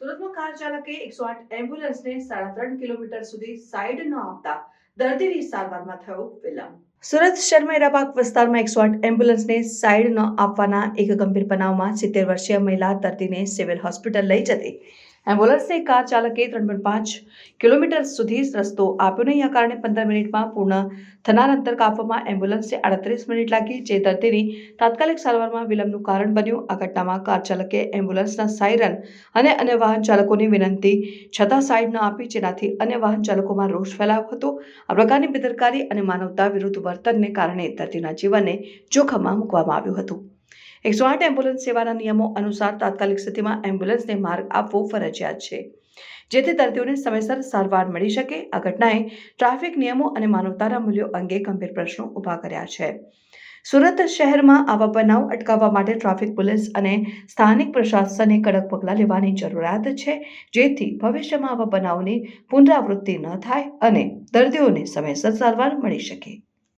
સુરતમાં કાર ચાલકે 108 એમ્બ્યુલન્સને 3.5 કિલોમીટર સુધી સાઈડ ન આપતા દર્દીની સારવારમાં થયો વિલંબ. સુરત શહેરમાં હીરાબાગ વિસ્તારમાં 108 એમ્બ્યુલન્સને સાઈડ ન આપવાના એક ગંભીર બનાવમાં 70 વર્ષીય મહિલા દર્દીને સિવિલ હોસ્પિટલ લઈ જતી એમ્બ્યુલન્સને કાર ચાલકે 3.5 કિલોમીટર સુધી રસ્તો આપ્યો નહીં. આ કારણે 15 મિનિટમાં પૂર્ણ થનાર અંતર કાપવામાં એમ્બ્યુલન્સને 38 મિનિટ લાગી, જે દર્દીની તાત્કાલિક સારવારમાં વિલંબનું કારણ બન્યું. આ ઘટનામાં કાર ચાલકે એમ્બ્યુલન્સના સાયરન અને અન્ય વાહન ચાલકોની વિનંતી છતાં સાઈડ ન આપી, જેનાથી અન્ય વાહન ચાલકોમાં રોષ ફેલાયો હતો. આ પ્રકારની બેદરકારી અને માનવતા વિરુદ્ધ વર્તનને કારણે દર્દીના જીવનને જોખમમાં મૂકવામાં આવ્યું હતું. 108 એમ્બ્યુલન્સ સેવાના નિયમો અનુસાર તાત્કાલિક સ્થિતિમાં એમ્બ્યુલન્સને માર્ગ આપવો ફરજિયાત છે, જેથી દર્દીઓને સમયસર સારવાર મળી શકે. આ ઘટનાએ ટ્રાફિક નિયમો અને માનવતાના મૂલ્યો અંગે ગંભીર પ્રશ્નો ઊભા કર્યા છે. સુરત શહેરમાં આવા બનાવ અટકાવવા માટે ટ્રાફિક પોલીસ અને સ્થાનિક પ્રશાસને કડક પગલાં લેવાની જરૂરિયાત છે, જેથી ભવિષ્યમાં આવા બનાવની પુનરાવૃત્તિ ન થાય અને દર્દીઓને સમયસર સારવાર મળી શકે.